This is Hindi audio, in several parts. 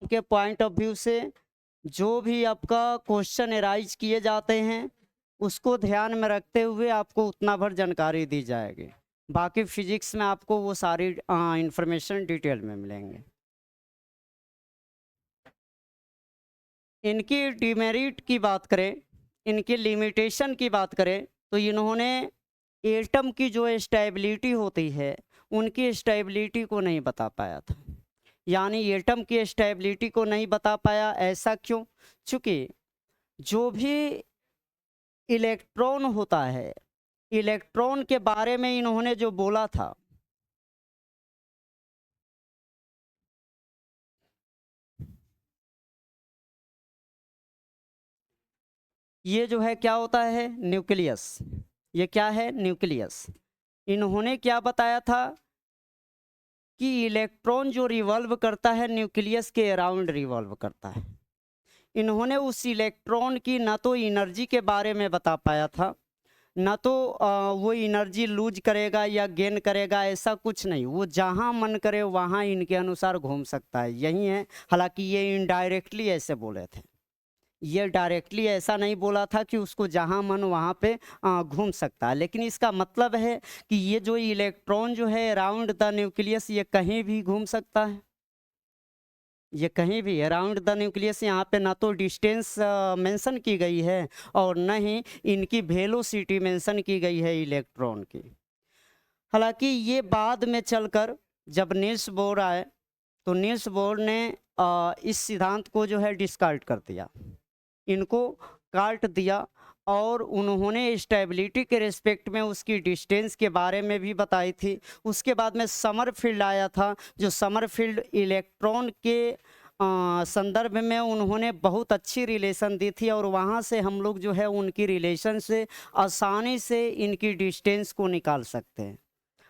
आपके पॉइंट ऑफ व्यू से जो भी आपका क्वेश्चन एराइज किए जाते हैं उसको ध्यान में रखते हुए आपको उतना भर जानकारी दी जाएगी। बाकी फिजिक्स में आपको वो सारी इंफॉर्मेशन डिटेल में मिलेंगे। इनकी डिमेरिट की बात करें, इनकी लिमिटेशन की बात करें, तो इन्होंने एटम की जो स्टेबिलिटी होती है उनकी स्टेबिलिटी को नहीं बता पाया था। यानी एटम की स्टेबिलिटी को नहीं बता पाया, ऐसा क्यों? चूंकि जो भी इलेक्ट्रॉन होता है, इलेक्ट्रॉन के बारे में इन्होंने जो बोला था, ये जो है क्या होता है? न्यूक्लियस। ये क्या है? न्यूक्लियस। इन्होंने क्या बताया था कि इलेक्ट्रॉन जो रिवॉल्व करता है न्यूक्लियस के अराउंड रिवॉल्व करता है। इन्होंने उस इलेक्ट्रॉन की ना तो एनर्जी के बारे में बता पाया था, ना तो वो एनर्जी लूज करेगा या गेन करेगा, ऐसा कुछ नहीं। वो जहाँ मन करे वहाँ इनके अनुसार घूम सकता है, यही है। हालांकि ये इनडायरेक्टली ऐसे बोले थे, ये डायरेक्टली ऐसा नहीं बोला था कि उसको जहाँ मन वहाँ पे घूम सकता है, लेकिन इसका मतलब है कि ये जो इलेक्ट्रॉन जो है अराउंड द न्यूक्लियस ये कहीं भी घूम सकता है, ये कहीं भी अराउंड द न्यूक्लियस। यहाँ पे ना तो डिस्टेंस मेंशन की गई है और न ही इनकी वेलोसिटी मेंशन की गई है इलेक्ट्रॉन की। हालांकि ये बाद में चलकर जब नील्स बोर आए तो नील्स बोर ने इस सिद्धांत को जो है डिस्कार्ड कर दिया, इनको काट दिया, और उन्होंने स्टेबिलिटी के रिस्पेक्ट में उसकी डिस्टेंस के बारे में भी बताई थी। उसके बाद में समरफील्ड आया था, जो समरफील्ड इलेक्ट्रॉन के संदर्भ में उन्होंने बहुत अच्छी रिलेशन दी थी, और वहाँ से हम लोग जो है उनकी रिलेशन से आसानी से इनकी डिस्टेंस को निकाल सकते हैं।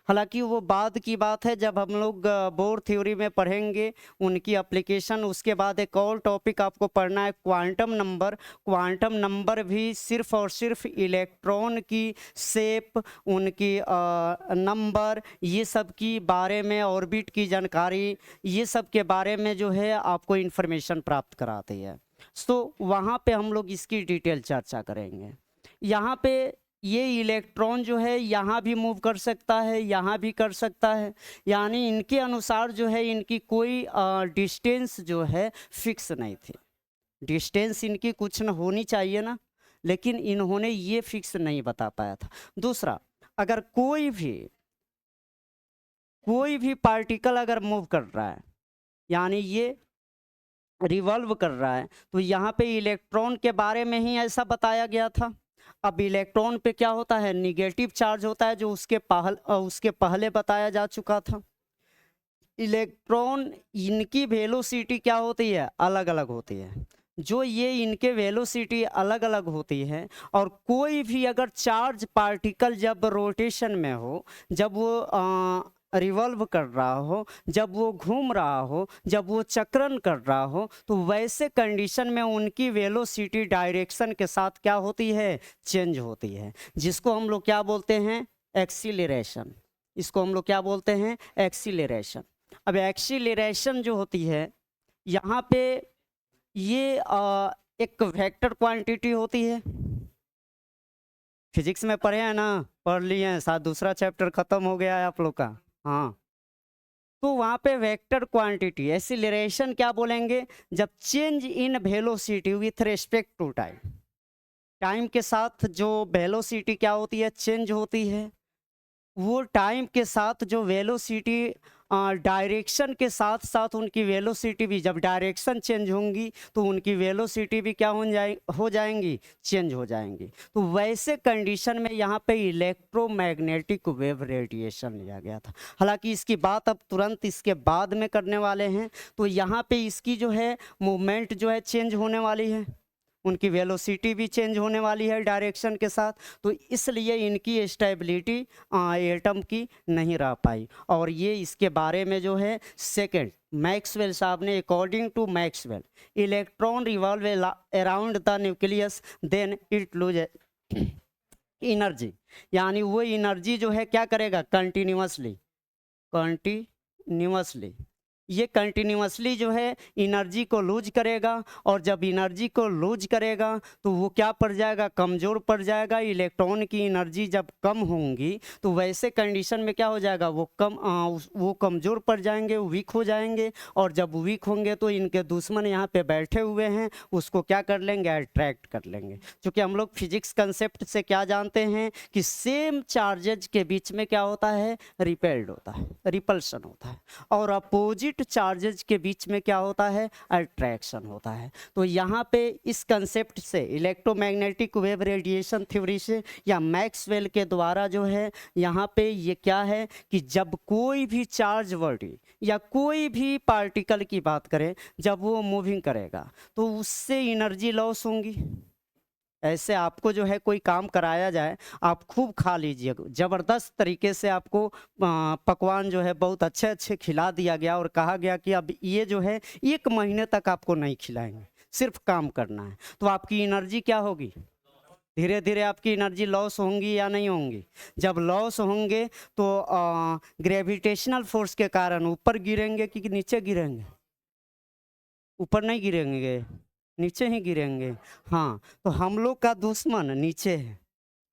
हालांकि वो बाद की बात है, जब हम लोग बोर थ्योरी में पढ़ेंगे उनकी एप्लीकेशन। उसके बाद एक और टॉपिक आपको पढ़ना है, क्वांटम नंबर। क्वांटम नंबर भी सिर्फ और सिर्फ इलेक्ट्रॉन की शेप, उनकी नंबर, ये सब की बारे में, ऑर्बिट की जानकारी, ये सब के बारे में जो है आपको इन्फॉर्मेशन प्राप्त कराती है। तो वहाँ पे हम लोग इसकी डिटेल चर्चा करेंगे। यहाँ पे ये इलेक्ट्रॉन जो है यहाँ भी मूव कर सकता है, यहाँ भी कर सकता है, यानी इनके अनुसार जो है इनकी कोई डिस्टेंस जो है फिक्स नहीं थी। डिस्टेंस इनकी कुछ न होनी चाहिए ना, लेकिन इन्होंने ये फिक्स नहीं बता पाया था। दूसरा, अगर कोई भी पार्टिकल अगर मूव कर रहा है, यानी ये रिवॉल्व कर रहा है, तो यहाँ पे इलेक्ट्रॉन के बारे में ही ऐसा बताया गया था। अब इलेक्ट्रॉन पे क्या होता है? निगेटिव चार्ज होता है, जो उसके पहले बताया जा चुका था। इलेक्ट्रॉन, इनकी वेलोसिटी क्या होती है? अलग अलग होती है। जो ये इनके वेलोसिटी अलग अलग होती है, और कोई भी अगर चार्ज पार्टिकल जब रोटेशन में हो, जब वो रिवॉल्व कर रहा हो, जब वो घूम रहा हो, जब वो चक्रण कर रहा हो, तो वैसे कंडीशन में उनकी वेलोसिटी डायरेक्शन के साथ क्या होती है? चेंज होती है, जिसको हम लोग क्या बोलते हैं? एक्सीलरेशन। इसको हम लोग क्या बोलते हैं? एक्सीलरेशन। अब एक्सीलरेशन जो होती है यहाँ पे, ये एक वेक्टर क्वांटिटी होती है। फिजिक्स में पढ़े हैं ना? पढ़ लिए हैं, साथ दूसरा चैप्टर खत्म हो गया है आप लोग का। हाँ, तो वहाँ पे वेक्टर क्वांटिटी एक्सीलरेशन क्या बोलेंगे? जब change in velocity with respect to time, time के साथ जो वेलोसिटी क्या होती है? चेंज होती है। वो टाइम के साथ जो वेलोसिटी, डायरेक्शन के साथ साथ उनकी वेलोसिटी भी, जब डायरेक्शन चेंज होंगी तो उनकी वेलोसिटी भी क्या हो जाएंगी? चेंज हो जाएंगी। तो वैसे कंडीशन में यहाँ पे इलेक्ट्रोमैग्नेटिक वेव रेडिएशन लिया गया था। हालांकि इसकी बात अब तुरंत इसके बाद में करने वाले हैं। तो यहाँ पे इसकी जो है मूवमेंट जो है चेंज होने वाली है, उनकी वेलोसिटी भी चेंज होने वाली है डायरेक्शन के साथ। तो इसलिए इनकी स्टेबिलिटी एटम की नहीं रह पाई। और ये इसके बारे में जो है सेकंड मैक्सवेल साहब ने, according to Maxwell, electron revolve around the nucleus then it lose energy. यानी वो एनर्जी जो है क्या करेगा? कंटिन्यूअसली ये कंटिन्यूअसली जो है एनर्जी को लूज करेगा, और जब एनर्जी को लूज करेगा तो वो क्या पड़ जाएगा, कमज़ोर पड़ जाएगा। इलेक्ट्रॉन की एनर्जी जब कम होंगी तो वैसे कंडीशन में क्या हो जाएगा, वो कमज़ोर पड़ जाएंगे, वीक हो जाएंगे, और जब वीक होंगे तो इनके दुश्मन यहाँ पे बैठे हुए हैं उसको क्या कर लेंगे, अट्रैक्ट कर लेंगे। क्योंकि हम लोग फिजिक्स कंसेप्ट से क्या जानते हैं कि सेम चार्जेज के बीच में क्या होता है, रिपेल्ड होता है, रिपल्शन होता है, और अपोजिट चार्जेज के बीच में क्या होता है, अट्रैक्शन होता है। तो यहाँ पे इस कंसेप्ट से, इलेक्ट्रोमैग्नेटिक वेव रेडिएशन थ्योरी से या मैक्सवेल के द्वारा जो है यहाँ पे ये क्या है कि जब कोई भी चार्ज बॉडी या कोई भी पार्टिकल की बात करें, जब वो मूविंग करेगा तो उससे एनर्जी लॉस होंगी। ऐसे आपको जो है कोई काम कराया जाए, आप खूब खा लीजिए, ज़बरदस्त तरीके से आपको पकवान जो है बहुत अच्छे अच्छे खिला दिया गया और कहा गया कि अब ये जो है 1 महीने तक आपको नहीं खिलाएंगे, सिर्फ काम करना है, तो आपकी एनर्जी क्या होगी, धीरे धीरे आपकी एनर्जी लॉस होंगी या नहीं होंगी। जब लॉस होंगे तो ग्रेविटेशनल फोर्स के कारण ऊपर गिरेंगे कि नीचे गिरेंगे, ऊपर नहीं गिरेंगे, नीचे ही गिरेंगे। हाँ, तो हम लोग का दुश्मन नीचे है,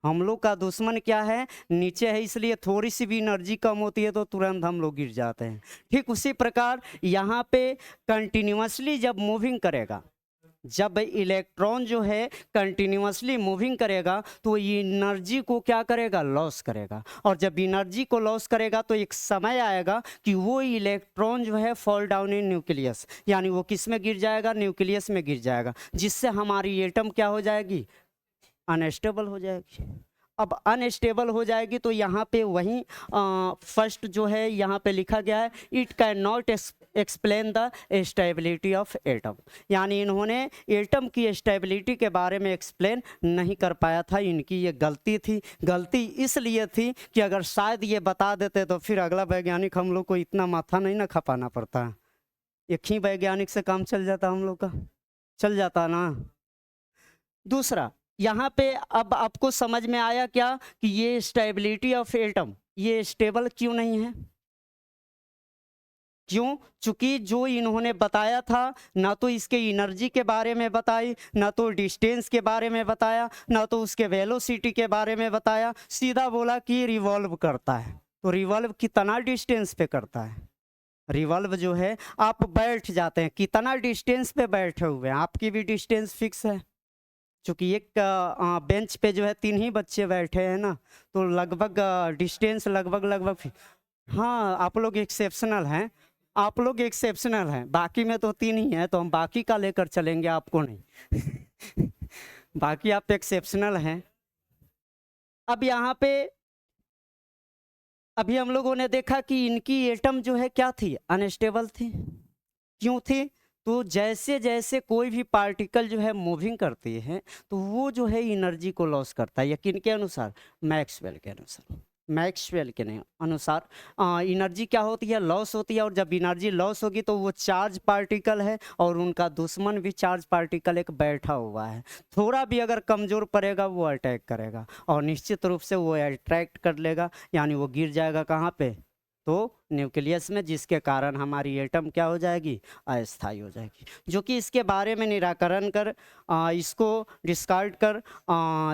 हम लोग का दुश्मन क्या है, नीचे है, इसलिए थोड़ी सी भी एनर्जी कम होती है तो तुरंत हम लोग गिर जाते हैं। ठीक उसी प्रकार यहाँ पे कंटिन्यूअसली जब मूविंग करेगा, जब इलेक्ट्रॉन जो है कंटिन्यूअसली मूविंग करेगा तो ये एनर्जी को क्या करेगा, लॉस करेगा, और जब एनर्जी को लॉस करेगा तो एक समय आएगा कि वो इलेक्ट्रॉन जो है फॉल डाउन इन न्यूक्लियस, यानी वो किस में गिर जाएगा, न्यूक्लियस में गिर जाएगा, जिससे हमारी एटम क्या हो जाएगी, अनस्टेबल हो जाएगी। अब अनस्टेबल हो जाएगी तो यहाँ पे वहीं फर्स्ट जो है यहाँ पे लिखा गया है, it can not explain the stability of atom, यानी इन्होंने एटम की स्टेबिलिटी के बारे में एक्सप्लेन नहीं कर पाया था। इनकी ये गलती थी। गलती इसलिए थी कि अगर शायद ये बता देते तो फिर अगला वैज्ञानिक हम लोग को इतना माथा नहीं ना खपाना पड़ता, एक ही वैज्ञानिक से काम चल जाता, हम लोग का चल जाता ना। दूसरा, यहाँ पे अब आपको समझ में आया क्या कि ये स्टेबिलिटी ऑफ एटम ये स्टेबल क्यों नहीं है, क्यों, चूंकि जो इन्होंने बताया था ना तो इसके एनर्जी के बारे में बताई, ना तो डिस्टेंस के बारे में बताया, ना तो उसके वेलोसिटी के बारे में बताया, सीधा बोला कि रिवॉल्व करता है। तो रिवॉल्व कितना डिस्टेंस पे करता है, रिवॉल्व जो है आप बैठ जाते हैं, कितना डिस्टेंस पे बैठे हुए हैं, आपकी भी डिस्टेंस फिक्स है, चूँकि एक बेंच पे जो है 3 ही बच्चे बैठे हैं ना, तो लगभग डिस्टेंस लगभग हाँ, आप लोग एक्सेप्शनल हैं, आप लोग एक्सेप्शनल हैं, बाकी में तो 3 ही हैं, तो हम बाकी का लेकर चलेंगे, आपको नहीं बाकी आप एक्सेप्शनल हैं। अब यहाँ पे अभी हम लोगों ने देखा कि इनकी एटम जो है क्या थी, अनस्टेबल थी। क्यों थी, तो जैसे जैसे कोई भी पार्टिकल जो है मूविंग करती है तो वो जो है एनर्जी को लॉस करता है। या किनके अनुसार, मैक्सवेल के अनुसार, मैक्सवेल के अनुसार एनर्जी क्या होती है, लॉस होती है, और जब एनर्जी लॉस होगी तो वो चार्ज पार्टिकल है और उनका दुश्मन भी चार्ज पार्टिकल एक बैठा हुआ है, थोड़ा भी अगर कमज़ोर पड़ेगा वो अटैक करेगा और निश्चित रूप से वो अट्रैक्ट कर लेगा, यानी वो गिर जाएगा कहाँ पे, तो न्यूक्लियस में, जिसके कारण हमारी एटम क्या हो जाएगी, अस्थायी हो जाएगी। जो कि इसके बारे में निराकरण कर इसको डिस्कार्ड कर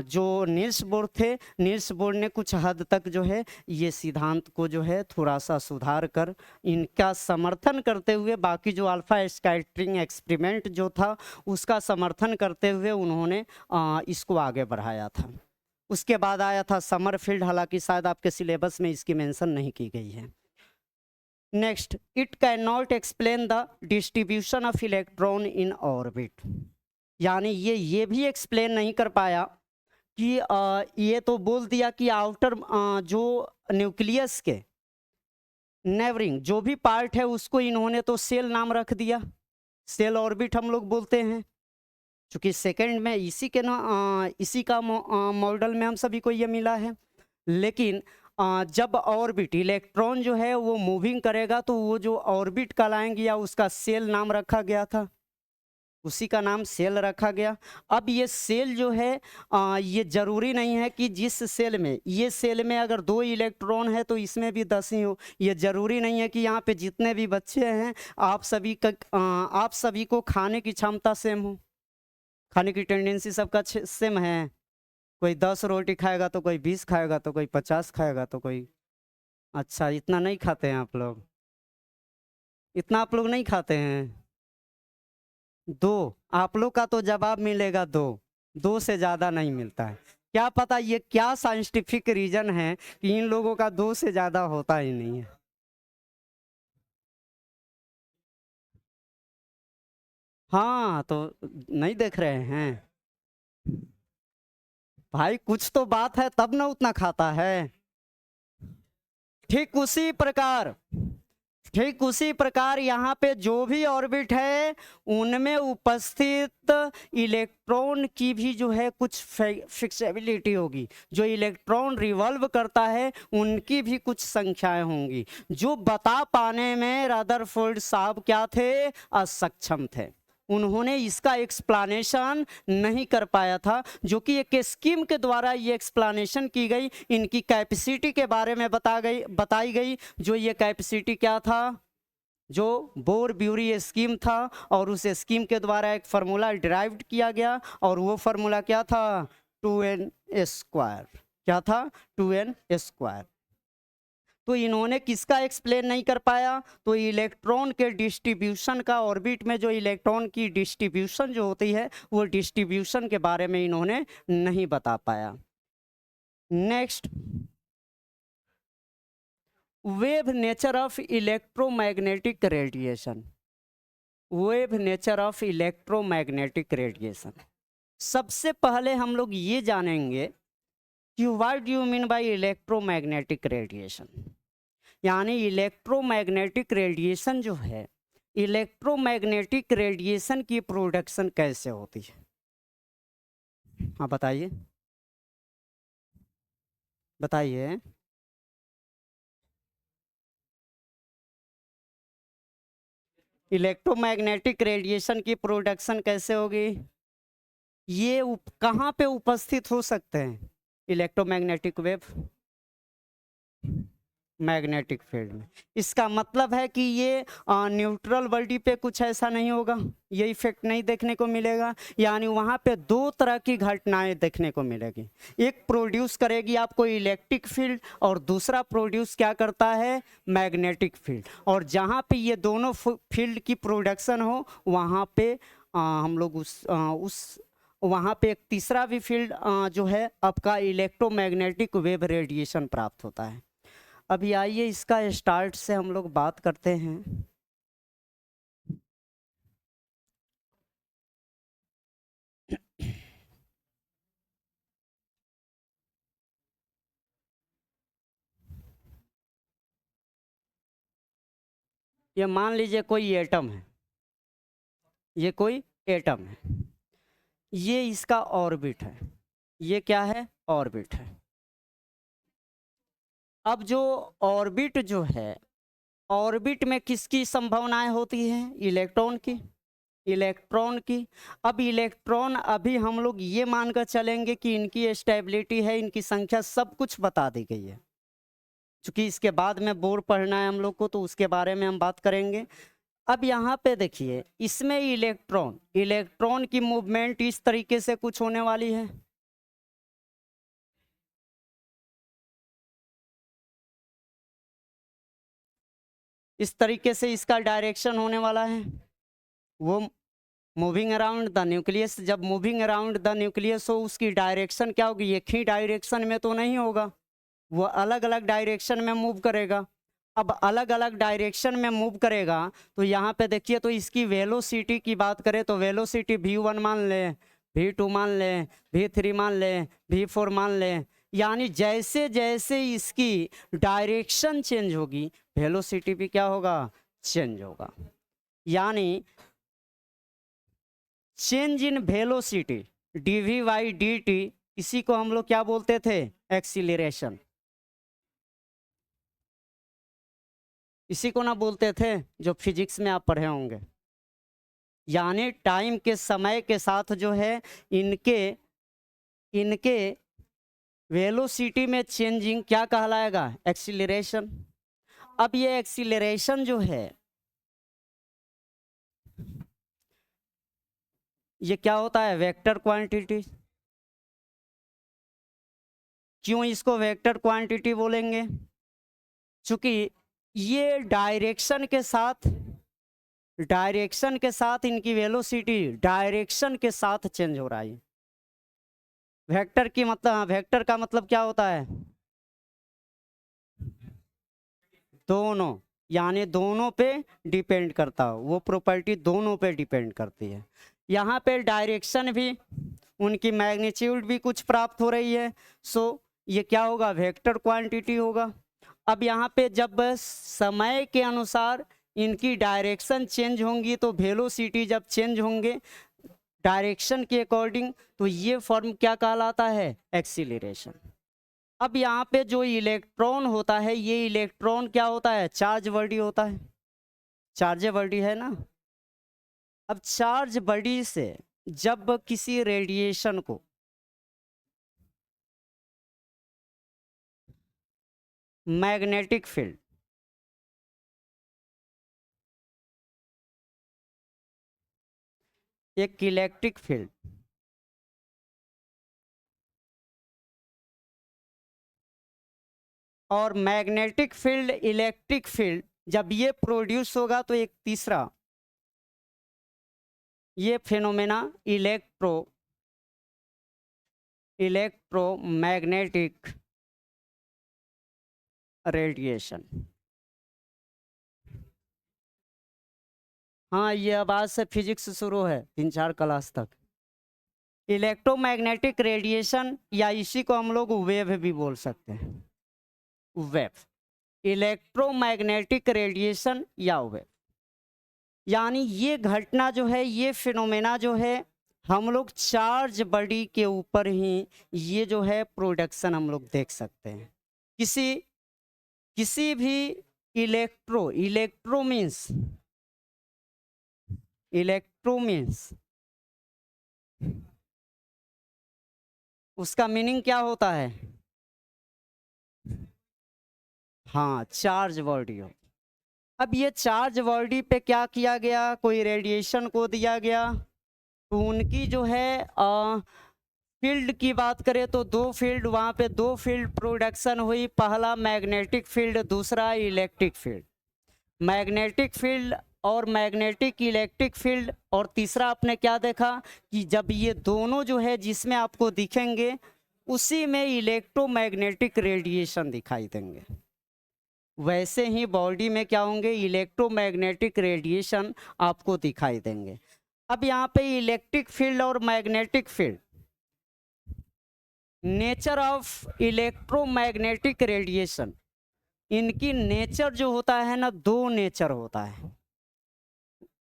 जो नील्स बोर थे, नील्स बोर ने कुछ हद तक जो है ये सिद्धांत को जो है थोड़ा सा सुधार कर इनका समर्थन करते हुए, बाकी जो अल्फा स्कैटरिंग एक्सपेरिमेंट जो था उसका समर्थन करते हुए उन्होंने इसको आगे बढ़ाया था। उसके बाद आया था समरफील्ड, हालांकि शायद आपके सिलेबस में इसकी मेंशन नहीं की गई है। Next, it can not explain the distribution of electron in orbit, यानी ये भी एक्सप्लेन नहीं कर पाया कि ये तो बोल दिया कि आउटर जो न्यूक्लियस के नेवरिंग जो भी पार्ट है उसको इन्होंने तो सेल नाम रख दिया, सेल ऑर्बिट हम लोग बोलते हैं, क्योंकि सेकंड में इसी के इसी का मॉडल में हम सभी को ये मिला है। लेकिन जब ऑर्बिट इलेक्ट्रॉन जो है वो मूविंग करेगा तो वो जो ऑर्बिट कहलाएंगे या उसका सेल नाम रखा गया था, उसी का नाम सेल रखा गया। अब ये सेल जो है ये जरूरी नहीं है कि जिस सेल में, ये सेल में अगर 2 इलेक्ट्रॉन है तो इसमें भी 10 ही हो। ये जरूरी नहीं है कि यहाँ पे जितने भी बच्चे हैं आप सभी को खाने की क्षमता सेम हो, खाने की टेंडेंसी सबका सेम है। कोई 10 रोटी खाएगा तो कोई 20 खाएगा तो कोई 50 खाएगा तो कोई, अच्छा इतना नहीं खाते हैं आप लोग, इतना आप लोग नहीं खाते हैं। 2, आप लोग का तो जवाब मिलेगा 2, 2 से ज़्यादा नहीं मिलता है। क्या पता ये क्या साइंटिफिक रीजन है कि इन लोगों का 2 से ज़्यादा होता ही नहीं है। हाँ तो नहीं देख रहे हैं भाई, कुछ तो बात है तब ना उतना खाता है। ठीक उसी प्रकार, ठीक उसी प्रकार यहाँ पे जो भी ऑर्बिट है उनमें उपस्थित इलेक्ट्रॉन की भी जो है कुछ फिक्सेबिलिटी होगी। जो इलेक्ट्रॉन रिवॉल्व करता है उनकी भी कुछ संख्याएं होंगी, जो बता पाने में रदरफोर्ड साहब क्या थे, असक्षम थे। उन्होंने इसका एक्सप्लानेशन नहीं कर पाया था, जो कि एक स्कीम के द्वारा ये एक्सप्लानेशन की गई। इनकी कैपेसिटी के बारे में बताई गई। जो ये कैपेसिटी क्या था, जो बोर ब्यूरी स्कीम था, और उस स्कीम के द्वारा एक फार्मूला डिराइव्ड किया गया, और वो फार्मूला क्या था, 2n²। क्या था, 2n²। तो इन्होंने किसका एक्सप्लेन नहीं कर पाया, तो इलेक्ट्रॉन के डिस्ट्रीब्यूशन का, ऑर्बिट में जो इलेक्ट्रॉन की डिस्ट्रीब्यूशन जो होती है वो डिस्ट्रीब्यूशन के बारे में इन्होंने नहीं बता पाया। Next, wave nature of electromagnetic radiation. Wave nature of electromagnetic radiation, सबसे पहले हम लोग ये जानेंगे कि what do you mean by electromagnetic radiation. यानी इलेक्ट्रोमैग्नेटिक रेडिएशन जो है, इलेक्ट्रोमैग्नेटिक रेडिएशन की प्रोडक्शन कैसे होती है। हाँ बताइए, बताइए। इलेक्ट्रोमैग्नेटिक रेडिएशन की प्रोडक्शन कैसे होगी, ये कहाँ पे उपस्थित हो सकते हैं इलेक्ट्रोमैग्नेटिक वेव, मैग्नेटिक फील्ड में। इसका मतलब है कि ये न्यूट्रल बॉडी पे कुछ ऐसा नहीं होगा, ये इफेक्ट नहीं देखने को मिलेगा। यानी वहाँ पे 2 तरह की घटनाएं देखने को मिलेगी। एक प्रोड्यूस करेगी आपको इलेक्ट्रिक फील्ड, और दूसरा प्रोड्यूस क्या करता है, मैग्नेटिक फील्ड। और जहाँ पे ये दोनों फील्ड की प्रोडक्शन हो वहाँ पे हम लोग उस वहाँ पे एक तीसरा भी फील्ड जो है आपका इलेक्ट्रोमैग्नेटिक वेव रेडिएशन प्राप्त होता है। अभी आइए इसका स्टार्ट से हम लोग बात करते हैं। ये मान लीजिए कोई एटम है, ये कोई एटम है, ये इसका ऑर्बिट है, ये क्या है, ऑर्बिट है। अब जो ऑर्बिट जो है, ऑर्बिट में किसकी संभावनाएं होती हैं, इलेक्ट्रॉन की, इलेक्ट्रॉन की। अब इलेक्ट्रॉन अभी हम लोग ये मानकर चलेंगे कि इनकी स्टेबिलिटी है, इनकी संख्या, सब कुछ बता दी गई है। चूंकि इसके बाद में बोर्ड पढ़ना है हम लोग को, तो उसके बारे में हम बात करेंगे। अब यहाँ पे देखिए, इसमें इलेक्ट्रॉन, इलेक्ट्रॉन की मूवमेंट इस तरीके से कुछ होने वाली है। इस तरीके से इसका डायरेक्शन होने वाला है। वो मूविंग अराउंड द न्यूक्लियस, जब मूविंग अराउंड द न्यूक्लियस हो, उसकी डायरेक्शन क्या होगी, एक ही डायरेक्शन में तो नहीं होगा, वो अलग अलग डायरेक्शन में मूव करेगा। अब अलग अलग डायरेक्शन में मूव करेगा तो यहाँ पे देखिए, तो इसकी वेलोसिटी की बात करें तो वेलोसिटी v1 मान लें, v2 मान लें, v3 मान लें, v4 मान लें। यानी जैसे जैसे इसकी डायरेक्शन चेंज होगी, वेलोसिटी भी क्या होगा, चेंज होगा। यानी चेंज इन वेलोसिटी dv/dt, इसी को हम लोग क्या बोलते थे, एक्सीलरेशन। इसी को ना बोलते थे जो फिजिक्स में आप पढ़े होंगे। यानी टाइम के समय के साथ जो है इनके वेलोसिटी में चेंजिंग क्या कहलाएगा? एक्सीलरेशन। अब ये एक्सीलरेशन जो है ये क्या होता है? Vector quantity. क्यों इसको वेक्टर क्वांटिटी बोलेंगे? क्योंकि ये डायरेक्शन के साथ इनकी वेलोसिटी डायरेक्शन के साथ चेंज हो रहा है। वेक्टर की मतलब, वेक्टर का मतलब क्या होता है? दोनों, यानी दोनों पे डिपेंड करता हो, वो प्रॉपर्टी दोनों पे डिपेंड करती है। यहाँ पे डायरेक्शन भी, उनकी मैग्नीट्यूड भी कुछ प्राप्त हो रही है, सो ये क्या होगा? वेक्टर क्वांटिटी होगा। अब यहाँ पे जब समय के अनुसार इनकी डायरेक्शन चेंज होंगी तो वेलोसिटी जब चेंज होंगे डायरेक्शन के अकॉर्डिंग, तो ये फॉर्म क्या कहलाता है? एक्सीलरेशन। अब यहाँ पे जो इलेक्ट्रॉन होता है, ये इलेक्ट्रॉन क्या होता है? चार्ज बॉडी होता है, चार्ज बॉडी है ना। अब चार्ज बॉडी से जब किसी रेडिएशन को मैग्नेटिक फील्ड, एक इलेक्ट्रिक फील्ड और मैग्नेटिक फील्ड, इलेक्ट्रिक फील्ड, जब ये प्रोड्यूस होगा तो एक तीसरा ये फिनोमेना इलेक्ट्रोमैग्नेटिक रेडिएशन। हाँ, ये अब आज से फिजिक्स शुरू है 3-4 क्लास तक। इलेक्ट्रोमैग्नेटिक रेडिएशन, या इसी को हम लोग वेव भी बोल सकते हैं, वेव। इलेक्ट्रोमैग्नेटिक रेडिएशन या वेव, यानी ये घटना जो है, ये फिनोमेना जो है, हम लोग चार्ज बॉडी के ऊपर ही ये जो है प्रोडक्शन हम लोग देख सकते हैं। किसी भी इलेक्ट्रो मीन्स उसका मीनिंग क्या होता है? हाँ, चार्ज बॉडी हो। अब ये चार्ज बॉडी पे क्या किया गया? कोई रेडिएशन को दिया गया, तो उनकी जो है फील्ड की बात करें तो दो फील्ड, वहाँ पे दो फील्ड प्रोडक्शन हुई, पहला मैग्नेटिक फील्ड, दूसरा इलेक्ट्रिक फील्ड। मैग्नेटिक फील्ड और मैग्नेटिक इलेक्ट्रिक फील्ड, और तीसरा आपने क्या देखा कि जब ये दोनों जो है जिसमें आपको दिखेंगे उसी में इलेक्ट्रोमैग्नेटिक रेडिएशन दिखाई देंगे। वैसे ही बॉडी में क्या होंगे? इलेक्ट्रोमैग्नेटिक रेडिएशन आपको दिखाई देंगे। अब यहाँ पे इलेक्ट्रिक फील्ड और magnetic field, nature of electromagnetic radiation, इनकी नेचर जो होता है ना, दो नेचर होता है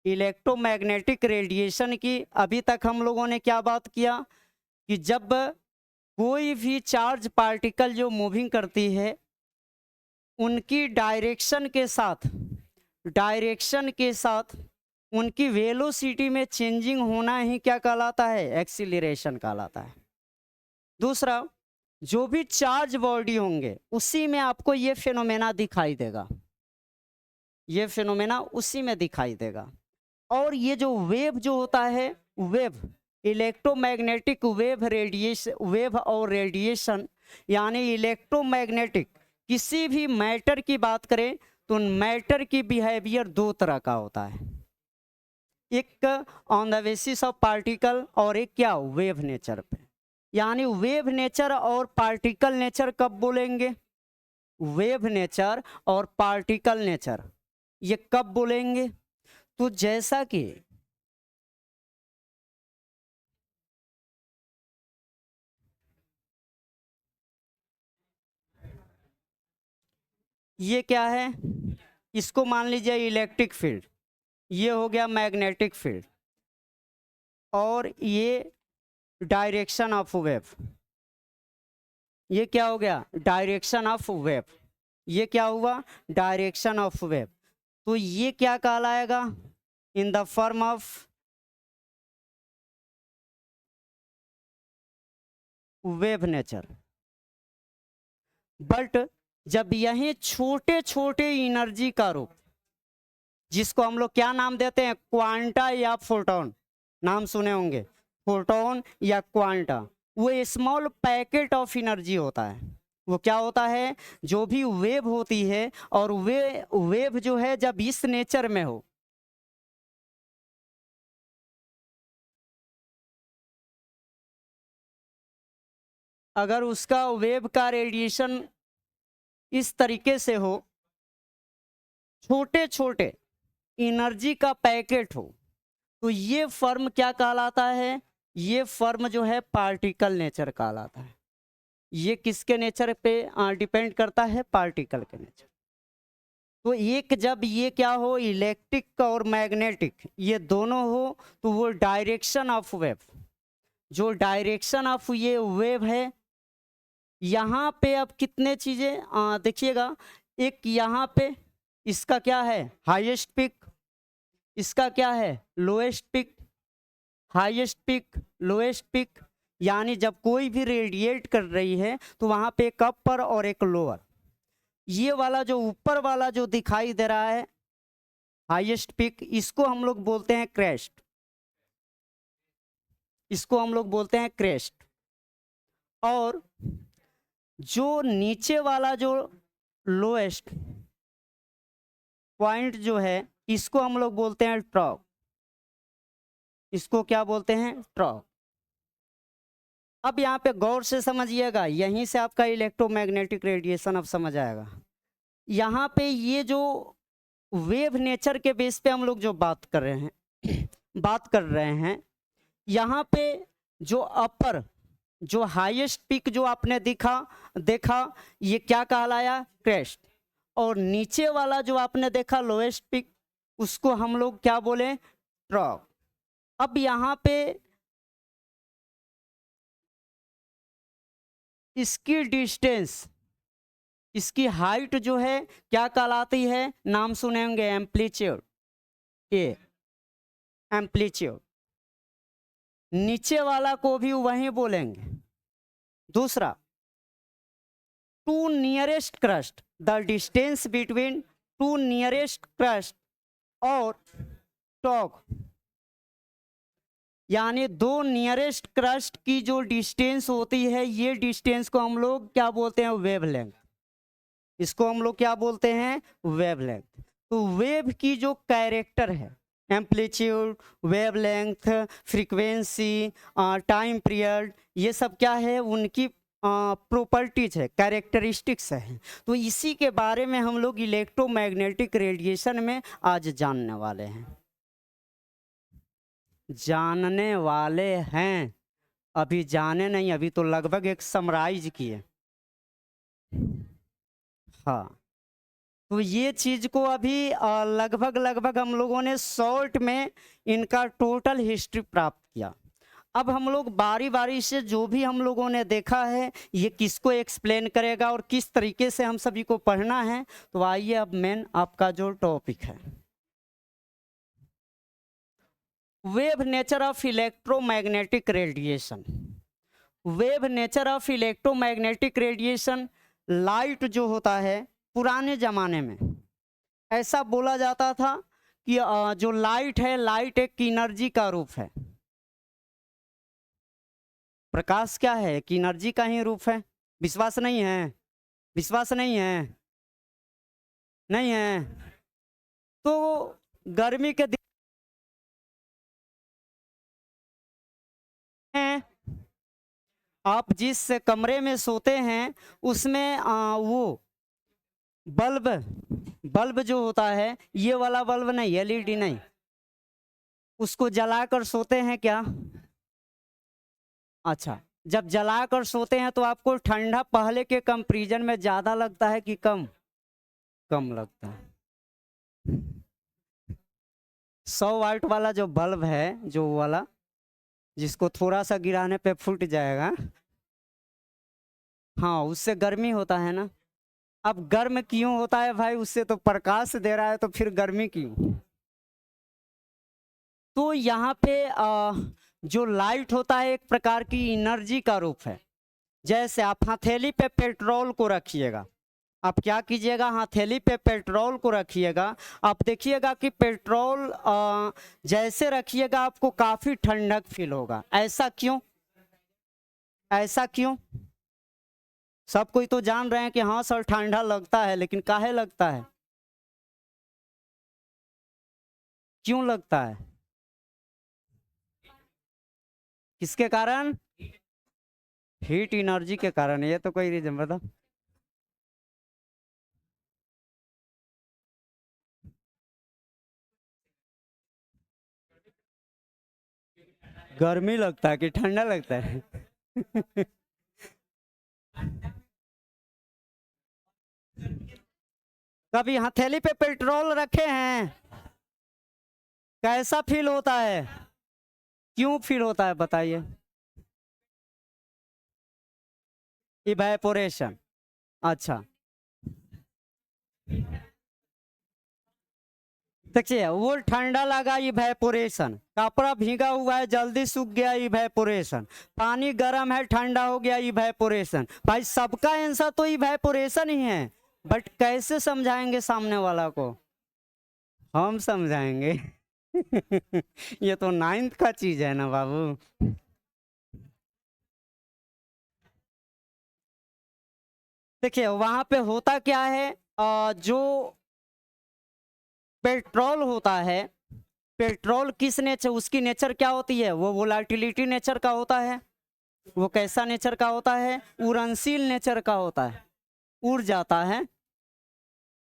इलेक्ट्रोमैग्नेटिक रेडिएशन की। अभी तक हम लोगों ने क्या बात किया कि जब कोई भी चार्ज पार्टिकल जो मूविंग करती है, उनकी डायरेक्शन के साथ उनकी वेलोसिटी में चेंजिंग होना ही क्या कहलाता है? एक्सीलरेशन कहलाता है। दूसरा, जो भी चार्ज बॉडी होंगे उसी में आपको ये फिनोमेना दिखाई देगा, ये फिनोमेना उसी में दिखाई देगा। और ये जो वेव जो होता है, वेव, इलेक्ट्रोमैग्नेटिक वेव और रेडिएशन, यानी इलेक्ट्रोमैग्नेटिक, किसी भी मैटर की बात करें तो मैटर की बिहेवियर दो तरह का होता है, एक on the basis of particle और एक क्या? वेव नेचर पे। यानी वेव नेचर और पार्टिकल नेचर कब बोलेंगे? वेव नेचर और पार्टिकल नेचर ये कब बोलेंगे? तो जैसा कि ये क्या है? इसको मान लीजिए इलेक्ट्रिक फील्ड, ये हो गया मैग्नेटिक फील्ड, और ये डायरेक्शन ऑफ वेव, ये क्या हो गया? Direction of wave. ये क्या हुआ? Direction of wave. तो ये क्या कहलाएगा? In the form of wave nature. But जब यही छोटे छोटे एनर्जी का रूप, जिसको हम लोग क्या नाम देते हैं, क्वांटा या फोटोन, नाम सुने होंगे, फोटोन या क्वांटा, वो स्मॉल पैकेट ऑफ एनर्जी होता है। वो क्या होता है, जो भी वेव होती है, और वेव जो है जब इस नेचर में हो, अगर उसका वेव का रेडिएशन इस तरीके से हो, छोटे छोटे एनर्जी का पैकेट हो, तो ये फॉर्म क्या कहलाता है, ये फॉर्म जो है पार्टिकल नेचर कहलाता है। ये किसके नेचर पे डिपेंड करता है, पार्टिकल के नेचर। तो एक जब ये क्या हो, इलेक्ट्रिक और मैग्नेटिक ये दोनों हो, तो वो डायरेक्शन ऑफ वेव, जो डायरेक्शन ऑफ ये वेव है, यहाँ पे अब कितने चीजें देखिएगा, एक यहाँ पे इसका क्या है, हाईएस्ट पिक, इसका क्या है, lowest peak, highest peak, lowest peak. यानी जब कोई भी रेडिएट कर रही है तो वहां पे एक अपर और एक लोअर, ये वाला जो ऊपर वाला जो दिखाई दे रहा है हाईएस्ट पिक, इसको हम लोग बोलते हैं क्रेस्ट, इसको हम लोग बोलते हैं क्रेस्ट। और जो नीचे वाला जो लोएस्ट पॉइंट जो है, इसको हम लोग बोलते हैं ट्रॉप, इसको क्या बोलते हैं, ट्रॉप। अब यहाँ पे गौर से समझिएगा, यहीं से आपका इलेक्ट्रोमैग्नेटिक रेडिएशन अब समझ आएगा। यहाँ पे ये जो वेव नेचर के बेस पे हम लोग जो बात कर रहे हैं, यहाँ पे जो अपर, जो हाईएस्ट पिक जो आपने देखा, ये क्या कहलाया, क्रेस्ट। और नीचे वाला जो आपने देखा लोएस्ट पिक, उसको हम लोग क्या बोले, ट्रॉप। अब यहाँ पे इसकी डिस्टेंस, इसकी हाइट जो है क्या कहलाती है, नाम सुने होंगे, एम्पलीट्यूड, ये एम्पलीट्यूड। नीचे वाला को भी वही बोलेंगे। दूसरा, two nearest crest, the distance between two nearest crest और टॉप, यानी दो नियरेस्ट क्रस्ट की जो डिस्टेंस होती है, ये डिस्टेंस को हम लोग क्या बोलते हैं, वेवलेंथ। इसको हम लोग क्या बोलते हैं, वेवलेंथ। तो वेव की जो कैरेक्टर है, amplitude, wavelength, frequency, time period, ये सब क्या है, उनकी प्रॉपर्टीज है, कैरेक्टरिस्टिक्स है। तो इसी के बारे में हम लोग इलेक्ट्रोमैग्नेटिक रेडिएशन में आज जानने वाले हैं, अभी जाने नहीं, अभी तो लगभग एक समराइज किए। हाँ, तो ये चीज को अभी लगभग हम लोगों ने शॉर्ट में इनका टोटल हिस्ट्री प्राप्त किया। अब हम लोग बारी बारी से जो भी हम लोगों ने देखा है, ये किसको एक्सप्लेन करेगा और किस तरीके से हम सभी को पढ़ना है। तो आइए अब मेन आपका जो टॉपिक है, wave nature of electromagnetic radiation. Wave nature of electromagnetic radiation, light जो होता है, पुराने जमाने में ऐसा बोला जाता था कि जो लाइट है, लाइट एक एनर्जी का रूप है। प्रकाश क्या है, कि एनर्जी का ही रूप है। विश्वास नहीं है, विश्वास नहीं है, नहीं है। तो गर्मी के दिन आप जिस कमरे में सोते हैं उसमें वो बल्ब जो होता है, ये वाला बल्ब नहीं, एलईडी नहीं, उसको जलाकर सोते हैं क्या? अच्छा, जब जलाकर सोते हैं तो आपको ठंडा पहले के कंपैरिजन में ज्यादा लगता है कि कम? कम लगता है। 100 वाट वाला जो बल्ब है, जो वाला जिसको थोड़ा सा गिराने पे फूट जाएगा, हाँ, उससे गर्मी होता है ना। अब गर्म क्यों होता है भाई? उससे तो प्रकाश दे रहा है, तो फिर गर्मी क्यों? तो यहाँ पे जो लाइट होता है एक प्रकार की एनर्जी का रूप है। जैसे आप हथेली पे पेट्रोल को रखिएगा, आप क्या कीजिएगा, हथेली पे पेट्रोल को रखिएगा, आप देखिएगा कि पेट्रोल जैसे रखिएगा आपको काफी ठंडक फील होगा। ऐसा क्यों, ऐसा क्यों? सब कोई तो जान रहे हैं कि हाँ सर ठंडा लगता है, लेकिन काहे लगता है, क्यों लगता है, किसके कारण? हीट एनर्जी के कारण। ये तो कोई रीजन बता। गर्मी लगता है कि ठंडा लगता है? कभी हथेली पे पेट्रोल रखे हैं, कैसा फील होता है, क्यों फील होता है बताइए? इवेपोरेशन। अच्छा, देखिए वो ठंडा लगा इवेपोरेशन, कपड़ा भीगा हुआ है जल्दी सूख गया इवेपोरेशन, पानी गर्म है ठंडा हो गया इवेपोरेशन। भाई सबका आंसर तो इवेपोरेशन ही है, बट कैसे समझाएंगे सामने वाला को? हम समझाएंगे। ये तो 9th का चीज है ना बाबू। देखिए वहां पे होता क्या है, जो पेट्रोल होता है, पेट्रोल किस नेचर, उसकी नेचर क्या होती है, वो वोलाटिलिटी नेचर का होता है। वो कैसा नेचर का होता है, उड़नशील नेचर का होता है, उड़ जाता है,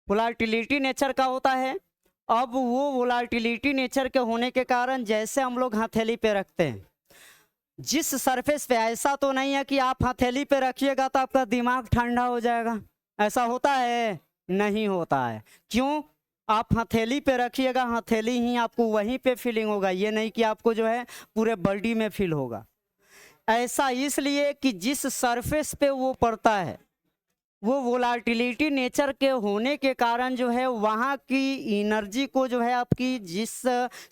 वोलाटिलिटी नेचर का होता है। अब वो वोलाटिलिटी नेचर के होने के कारण जैसे हम लोग हथेली पे रखते हैं, जिस सरफेस पे, ऐसा तो नहीं है कि आप हथेली पे रखिएगा तो आपका दिमाग ठंडा हो जाएगा, ऐसा होता है? नहीं होता है। क्यों? आप हथेली पे रखिएगा, हथेली ही आपको वहीं पे फीलिंग होगा, ये नहीं कि आपको जो है पूरे बॉडी में फील होगा। ऐसा इसलिए कि जिस सरफेस पे वो पड़ता है, वो वोलाटिलिटी नेचर के होने के कारण जो है वहाँ की एनर्जी को जो है आपकी जिस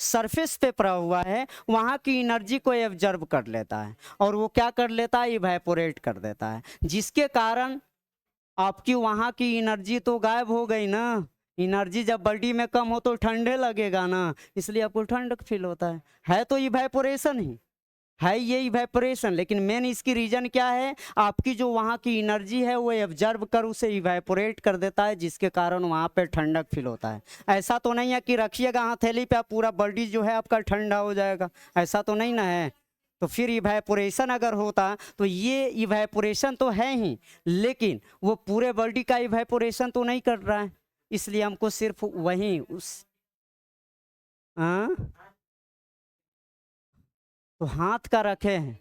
सरफेस पे पड़ा हुआ है वहाँ की एनर्जी को एब्जर्व कर लेता है, और वो क्या कर लेता है, इवेपोरेट कर देता है, जिसके कारण आपकी वहाँ की एनर्जी तो गायब हो गई ना। एनर्जी जब बॉडी में कम हो तो ठंडे लगेगा ना, इसलिए आपको ठंडक फील होता है तो इवेपोरेशन ही है ये इवेपोरेशन। लेकिन मेन इसकी रीजन क्या है, आपकी जो वहाँ की एनर्जी है वो एब्जर्व कर उसे इवेपोरेट कर देता है, जिसके कारण वहाँ पे ठंडक फील होता है। ऐसा तो नहीं है कि रखिएगा हथेली पे आप पूरा बॉडी जो है आपका ठंडा हो जाएगा, ऐसा तो नहीं ना है। तो फिर इवेपोरेशन अगर होता तो ये इवेपोरेशन तो है ही, लेकिन वो पूरे बॉडी का इवेपोरेशन तो नहीं कर रहा है, इसलिए हमको सिर्फ वहीं उस हाँ तो हाथ का रखे हैं,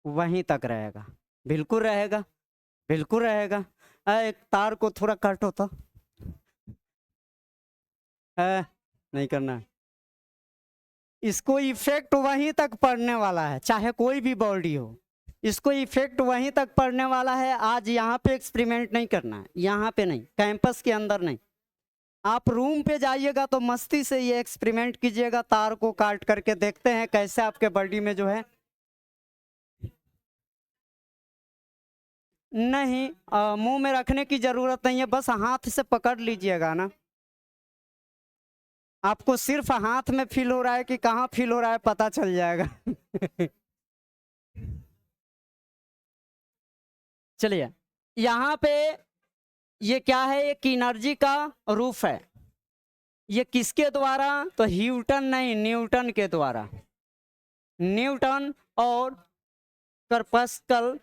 वहीं तक रहेगा, बिल्कुल रहेगा, बिल्कुल रहेगा। एक तार को थोड़ा काटो तो नहीं करना है। इसको इफेक्ट वहीं तक पड़ने वाला है, चाहे कोई भी बॉडी हो, इसको इफेक्ट वहीं तक पड़ने वाला है। आज यहाँ पे एक्सपेरिमेंट नहीं करना है, यहाँ पे नहीं, कैंपस के अंदर नहीं, आप रूम पे जाइएगा तो मस्ती से ये एक्सपेरिमेंट कीजिएगा, तार को काट करके देखते हैं कैसे आपके बॉडी में जो है। नहीं, मुंह में रखने की जरूरत नहीं है, बस हाथ से पकड़ लीजिएगा ना, आपको सिर्फ हाथ में फील हो रहा है कि कहाँ फील हो रहा है पता चल जाएगा। चलिए यहाँ पे ये क्या है, एक एनर्जी का रूफ है, ये किसके द्वारा, तो ह्यूटन नहीं, न्यूटन के द्वारा, न्यूटन और करपस्कल,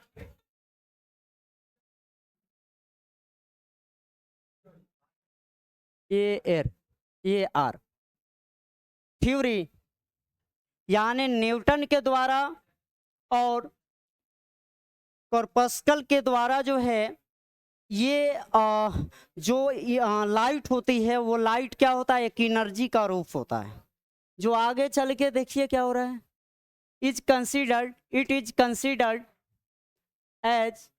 ए आर थ्योरी, यानी न्यूटन के द्वारा और करपस्कल के द्वारा जो है ये जो लाइट होती है वो लाइट क्या होता है, एक एनर्जी का रूप होता है, जो आगे चल के देखिए क्या हो रहा है, it is considered as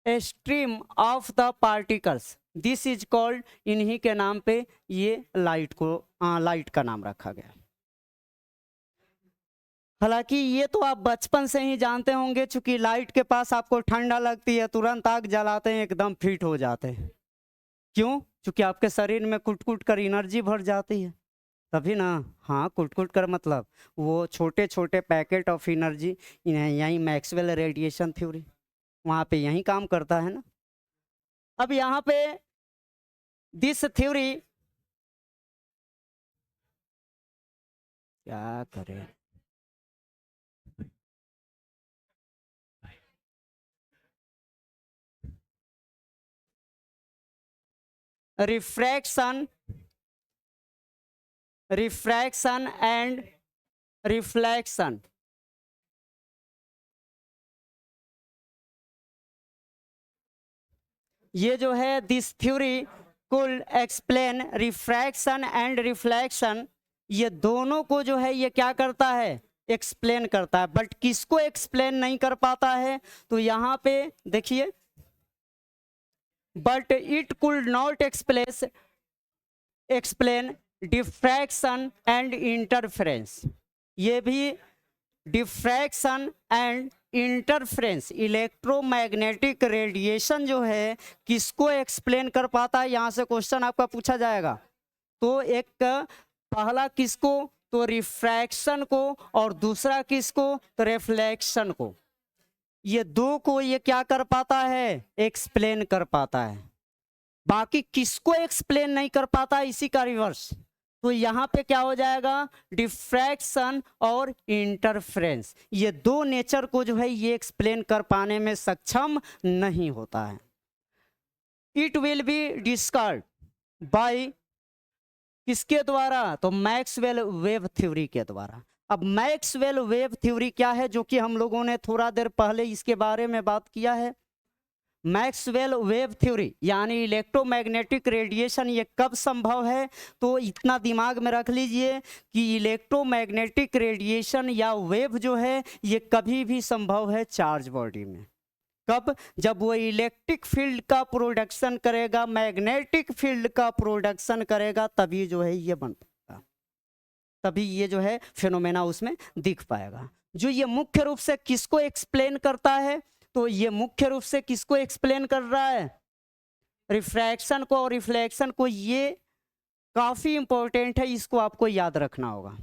a stream of the particles, this is called, इन्हीं के नाम पे ये लाइट को लाइट का नाम रखा गया। हालांकि ये तो आप बचपन से ही जानते होंगे, चूंकि लाइट के पास आपको ठंडा लगती है, तुरंत आग जलाते हैं, एकदम फिट हो जाते हैं। क्यों? क्योंकि आपके शरीर में कुट कुट कर एनर्जी भर जाती है, तभी ना। हाँ, कुट कुट कर मतलब वो छोटे छोटे पैकेट ऑफ एनर्जी, यही मैक्सवेल रेडिएशन थ्योरी वहाँ पे यही काम करता है ना। अब यहाँ पे दिस थ्योरी, क्या करें, रिफ्रैक्शन, रिफ्रैक्शन एंड रिफ्लेक्शन। ये जो है दिस थ्योरी कुल एक्सप्लेन रिफ्रैक्शन एंड रिफ्लेक्शन, ये दोनों को जो है ये क्या करता है, एक्सप्लेन करता है। बट किसको एक्सप्लेन नहीं कर पाता है? तो यहाँ पे देखिए, but it could not explain diffraction and interference. ये भी diffraction and interference, electromagnetic radiation जो है किसको एक्सप्लेन कर पाता है, यहां से क्वेश्चन आपका पूछा जाएगा। तो एक पहला किसको, तो रिफ्रैक्शन को, और दूसरा किसको, तो रिफ्लेक्शन को। ये दो को ये क्या कर पाता है, एक्सप्लेन कर पाता है। बाकी किसको एक्सप्लेन नहीं कर पाता, इसी का रिवर्स। तो यहां पे क्या हो जाएगा, डिफ्रैक्शन और इंटरफेरेंस, ये दो नेचर को जो है ये एक्सप्लेन कर पाने में सक्षम नहीं होता है। It will be discussed bye किसके द्वारा, तो मैक्सवेल वेव थ्योरी के द्वारा। अब मैक्सवेल वेव थ्योरी क्या है, जो कि हम लोगों ने थोड़ा देर पहले इसके बारे में बात किया है। मैक्सवेल वेव थ्योरी यानी इलेक्ट्रोमैग्नेटिक रेडिएशन, ये कब संभव है, तो इतना दिमाग में रख लीजिए कि इलेक्ट्रोमैग्नेटिक रेडिएशन या वेव जो है ये कभी भी संभव है चार्ज बॉडी में। कब? जब वो इलेक्ट्रिक फील्ड का प्रोडक्शन करेगा, मैग्नेटिक फील्ड का प्रोडक्शन करेगा, तभी जो है ये बन पाएगा, तभी ये जो है फिनोमेना उसमें दिख पाएगा। जो ये मुख्य रूप से किसको एक्सप्लेन करता है, तो ये मुख्य रूप से किसको एक्सप्लेन कर रहा है, रिफ्रैक्शन को और रिफ्लेक्शन को। ये काफी इंपॉर्टेंट है, इसको आपको याद रखना होगा।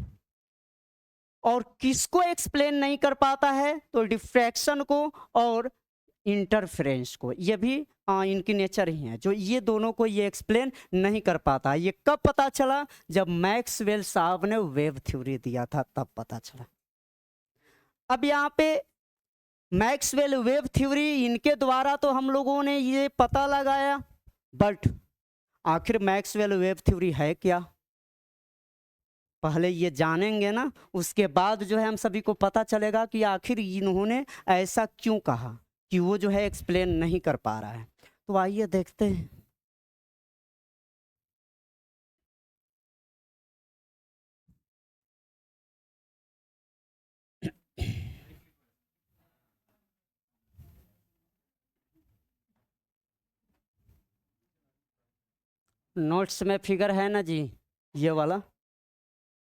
और किसको एक्सप्लेन नहीं कर पाता है, तो डिफ्रैक्शन को और इंटरफेरेंस को। ये भी इनकी नेचर ही है, जो ये दोनों को ये एक्सप्लेन नहीं कर पाता। ये कब पता चला, जब मैक्सवेल साहब ने वेव थ्योरी दिया था, तब पता चला। अब यहाँ पे मैक्सवेल वेव थ्योरी, इनके द्वारा तो हम लोगों ने ये पता लगाया, बट आखिर मैक्सवेल वेव थ्योरी है क्या, पहले ये जानेंगे ना, उसके बाद जो है हम सभी को पता चलेगा कि आखिर इन्होंने ऐसा क्यों कहा कि वो जो है एक्सप्लेन नहीं कर पा रहा है। तो आइए देखते हैं। नोट्स में फिगर है ना जी, ये वाला,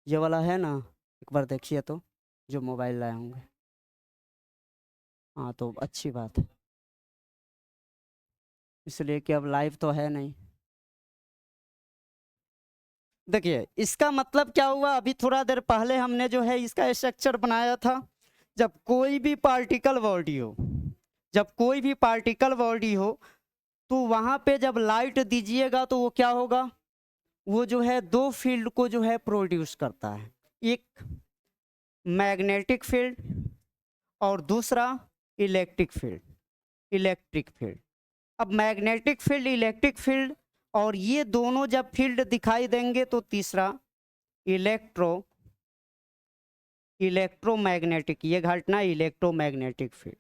ये वाला है ना, एक बार देखिए तो, जो मोबाइल लाए होंगे। हाँ, तो अच्छी बात है, इसलिए कि अब लाइव तो है नहीं। देखिए इसका मतलब क्या हुआ, अभी थोड़ा देर पहले हमने जो है इसका स्ट्रक्चर बनाया था। जब कोई भी पार्टिकल बॉडी हो, जब कोई भी पार्टिकल बॉडी हो, तो वहां पे जब लाइट दीजिएगा तो वो क्या होगा, वो जो है दो फील्ड को जो है प्रोड्यूस करता है, एक मैग्नेटिक फील्ड और दूसरा इलेक्ट्रिक फील्ड, इलेक्ट्रिक फील्ड। अब मैग्नेटिक फील्ड, इलेक्ट्रिक फील्ड, और ये दोनों जब फील्ड दिखाई देंगे तो तीसरा इलेक्ट्रोमैग्नेटिक, ये घटना इलेक्ट्रोमैग्नेटिक फील्ड।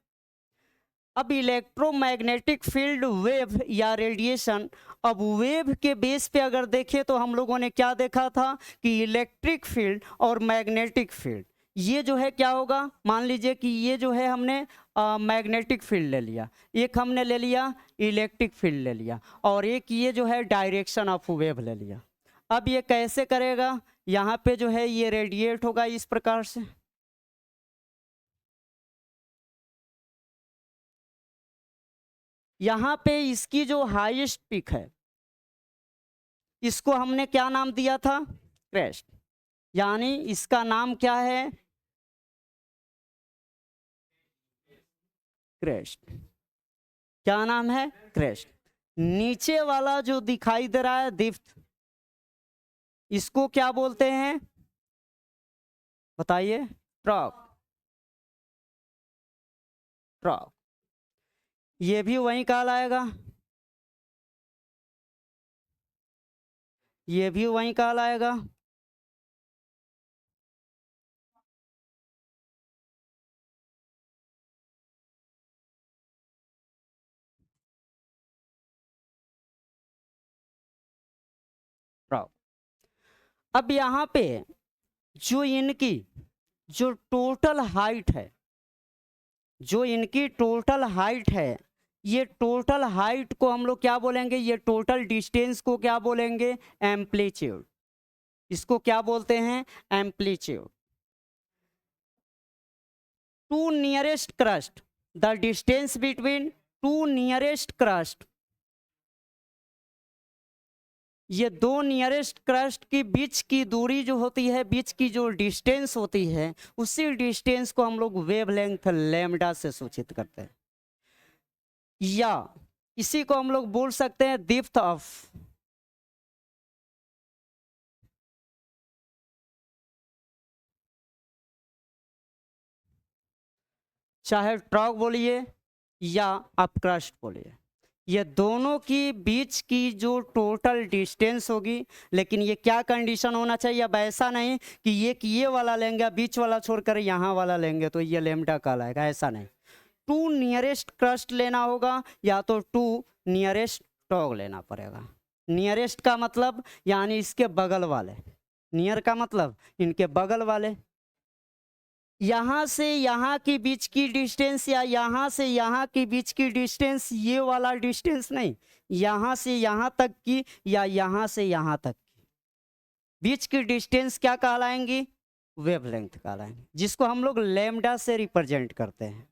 अब इलेक्ट्रोमैग्नेटिक फील्ड वेव या रेडिएशन, अब वेव के बेस पे अगर देखें तो हम लोगों ने क्या देखा था कि इलेक्ट्रिक फील्ड और मैग्नेटिक फील्ड, ये जो है क्या होगा, मान लीजिए कि ये जो है हमने मैग्नेटिक फील्ड ले लिया, एक हमने ले लिया इलेक्ट्रिक फील्ड ले लिया, और एक ये जो है डायरेक्शन ऑफ वेव ले लिया। अब ये कैसे करेगा, यहाँ पे जो है ये रेडिएट होगा इस प्रकार से, यहाँ पे इसकी जो हाईएस्ट पीक है इसको हमने क्या नाम दिया था? क्रेस्ट। यानी इसका नाम क्या है? क्रेस्ट। क्या नाम है? क्रेस्ट। नीचे वाला जो दिखाई दे रहा है दिफ्त, इसको क्या बोलते हैं बताइए? ट्रॉप। ट्रॉप। ये भी वहीं कहलाएगा, ये भी वहीं कहलाएगा। ट्रॉप। अब यहाँ पे जो इनकी जो टोटल हाइट है, जो इनकी टोटल हाइट है, ये टोटल हाइट को हम लोग क्या बोलेंगे? ये टोटल डिस्टेंस को क्या बोलेंगे? एम्पलीट्यूड। इसको क्या बोलते हैं? Amplitude. Two nearest crest, the distance between two nearest crest, ये दो नियरेस्ट क्रस्ट की बीच की दूरी जो होती है, बीच की जो डिस्टेंस होती है, उसी डिस्टेंस को हम लोग वेवलेंथ लैम्डा से सूचित करते हैं, या इसी को हम लोग बोल सकते हैं डेप्थ ऑफ, चाहे ट्रॉक बोलिए या आप क्रस्ट बोलिए, ये दोनों की बीच की जो टोटल डिस्टेंस होगी। लेकिन ये क्या कंडीशन होना चाहिए? अब ऐसा नहीं कि ये वाला लेंगे बीच वाला छोड़कर यहाँ वाला लेंगे तो ये लैम्डा कहलाएगा, ऐसा नहीं। टू नियरेस्ट क्रस्ट लेना होगा या तो टू नियरेस्ट टॉग लेना पड़ेगा। नियरेस्ट का मतलब यानी इसके बगल वाले, नियर का मतलब इनके बगल वाले। यहाँ से यहाँ की बीच की डिस्टेंस या यहाँ से यहाँ की बीच की डिस्टेंस, ये वाला डिस्टेंस नहीं, यहाँ से यहाँ तक की या यहाँ से यहाँ तक की बीच की डिस्टेंस क्या कहलाएंगी? वेवलेंथ कहलाएंगे, जिसको हम लोग लैम्डा से रिप्रेजेंट करते हैं,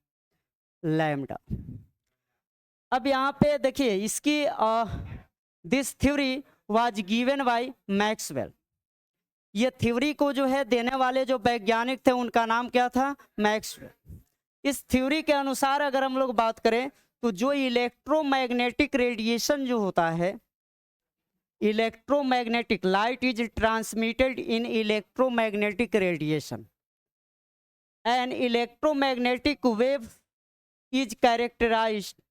लैम्डा। अब यहाँ पे देखिए इसकी this theory was given by Maxwell. ये थ्योरी को जो है देने वाले जो वैज्ञानिक थे उनका नाम क्या था? मैक्सवेल। इस थ्योरी के अनुसार अगर हम लोग बात करें तो जो इलेक्ट्रोमैग्नेटिक रेडिएशन जो होता है, electromagnetic, light is transmitted in electromagnetic radiation, an electromagnetic wave is characterized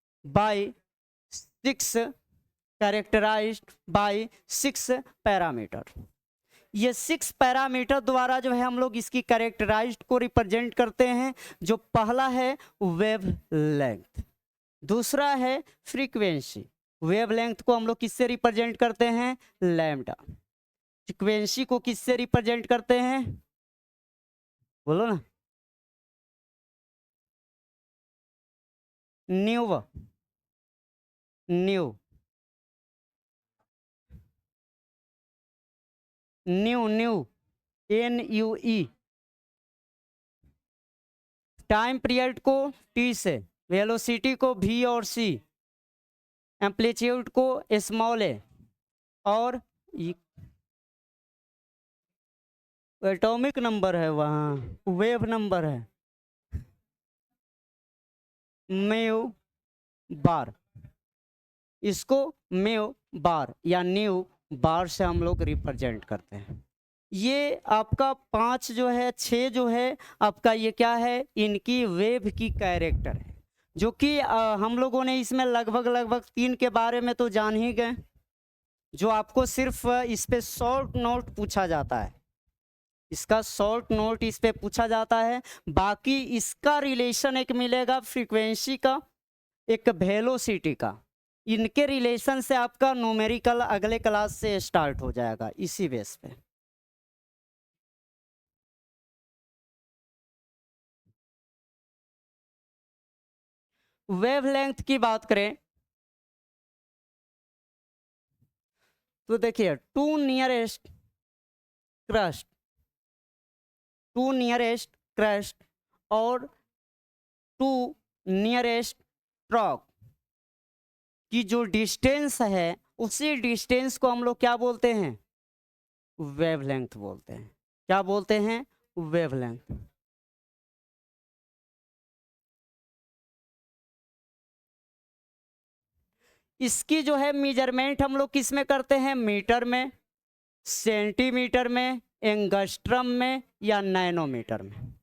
by six parameter. ये 6 पैरामीटर द्वारा जो है हम लोग इसकी कैरेक्टराइज्ड को रिप्रेजेंट करते हैं। जो पहला है वेवलेंथ, दूसरा है फ्रीक्वेंसी। वेवलेंथ को हम लोग किससे रिप्रेजेंट करते हैं? लैम्डा। फ्रीक्वेंसी को किससे रिप्रेजेंट करते हैं? बोलो ना। New. New new new NUE। Time period को T से, वेलोसिटी को V और C, एम्पलीट्यूड को स्मॉल a, और एटॉमिक नंबर है, वहाँ वेव नंबर है म्यू बार। इसको म्यू बार या न्यू बार से हम लोग रिप्रेजेंट करते हैं। ये आपका 5 जो है 6 जो है आपका ये क्या है? इनकी वेव की कैरेक्टर है, जो कि हम लोगों ने इसमें लगभग 3 के बारे में तो जान ही गए, जो आपको सिर्फ इस पे शॉर्ट नोट पूछा जाता है, इसका शॉर्ट नोट इस पे पूछा जाता है। बाकी इसका रिलेशन एक मिलेगा फ्रीक्वेंसी का, एक वेलोसिटी का। इनके रिलेशन से आपका न्यूमेरिकल अगले क्लास से स्टार्ट हो जाएगा इसी बेस पे। वेवलेंथ की बात करें तो देखिए क्रस्ट टू नियरेस्ट क्रस्ट और टू नियरेस्ट ट्रॉक, कि जो डिस्टेंस है उसी डिस्टेंस को हम लोग क्या बोलते हैं, वेवलेंथ बोलते हैं। क्या बोलते हैं, वेवलेंथ। इसकी जो है मेजरमेंट हम लोग किस में करते हैं, मीटर में, सेंटीमीटर में, एंगस्ट्रम में या नैनोमीटर में।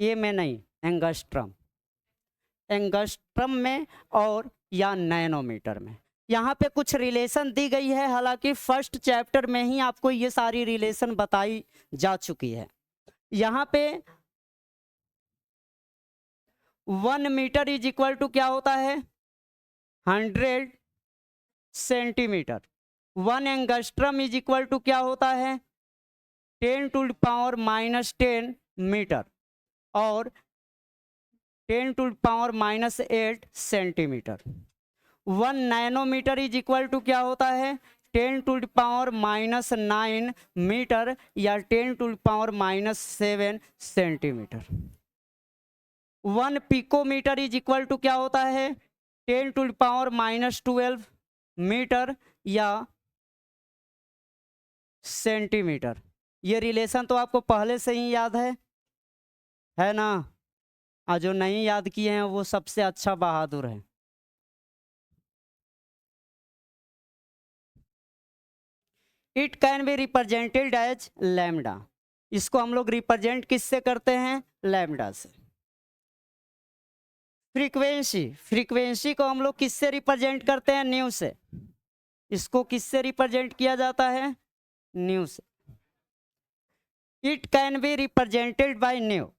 ये में नहीं, एंगस्ट्रम, एंगस्ट्रम में और या नैनोमीटर में। यहाँ पे कुछ रिलेशन दी गई है, हालांकि फर्स्ट चैप्टर में ही आपको ये सारी रिलेशन बताई जा चुकी है। यहाँ पे 1 मीटर इज इक्वल टू क्या होता है, 100 centimetre. 1 angstrom is equal to क्या होता है, 10⁻⁻10 मीटर और 10⁻⁻8 centimetre. 1 nanometre is equal to क्या होता है, 10⁻⁻9 मीटर या 10⁻⁻7 centimetre. 1 picometre is equal to क्या होता है, 10⁻⁻12 मीटर या सेंटीमीटर। ये रिलेशन तो आपको पहले से ही याद है ना। और जो नहीं याद किए हैं वो सबसे अच्छा बहादुर है। It can be represented as lambda. इसको हम लोग रिप्रेजेंट किससे करते हैं, लैम्डा से। फ्रीक्वेंसी, फ्रीक्वेंसी को हम लोग किससे रिप्रेजेंट करते हैं, न्यू से। इसको किससे रिप्रेजेंट किया जाता है, न्यू से। It can be represented by new.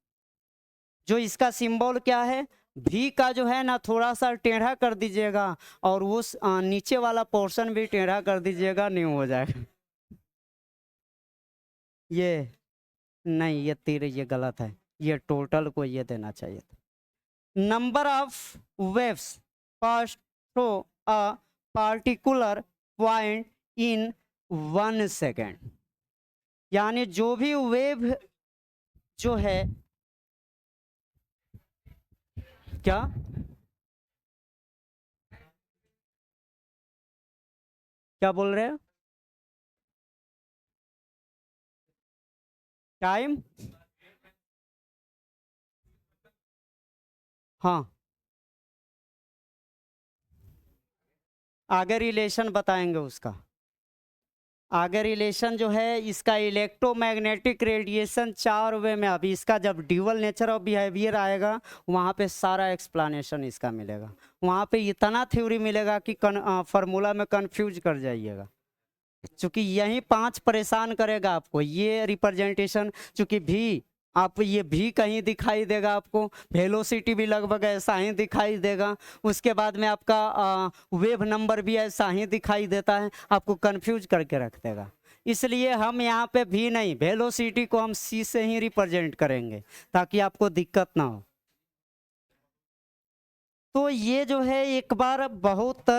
जो इसका सिंबल क्या है, भी का जो है ना थोड़ा सा टेढ़ा कर दीजिएगा और उस नीचे वाला पोर्शन भी टेढ़ा कर दीजिएगा, न्यू हो जाएगा। ये नहीं, ये तीर ये गलत है, ये टोटल को ये देना चाहिए था। Number of waves pass through a particular point in 1 second. यानी जो भी वेव जो है, क्या क्या बोल रहे हो, टाइम, हाँ आगे रिलेशन बताएंगे उसका। आगे रिलेशन जो है इसका इलेक्ट्रोमैग्नेटिक रेडिएशन 4 वे में, अभी इसका जब ड्यूअल नेचर ऑफ बिहेवियर आएगा वहाँ पे सारा एक्सप्लेनेशन इसका मिलेगा। वहाँ पे इतना थ्योरी मिलेगा कि फार्मूला में कंफ्यूज कर जाइएगा, क्योंकि यही 5 परेशान करेगा आपको। ये रिप्रेजेंटेशन, चूँकि भी आप ये भी कहीं दिखाई देगा आपको, वेलोसिटी भी लगभग ऐसा ही दिखाई देगा, उसके बाद में आपका वेव नंबर भी ऐसा ही दिखाई देता है, आपको कंफ्यूज करके रख देगा। इसलिए हम यहाँ पे भी नहीं, वेलोसिटी को हम सी से ही रिप्रेजेंट करेंगे ताकि आपको दिक्कत ना हो। तो ये जो है एक बार बहुत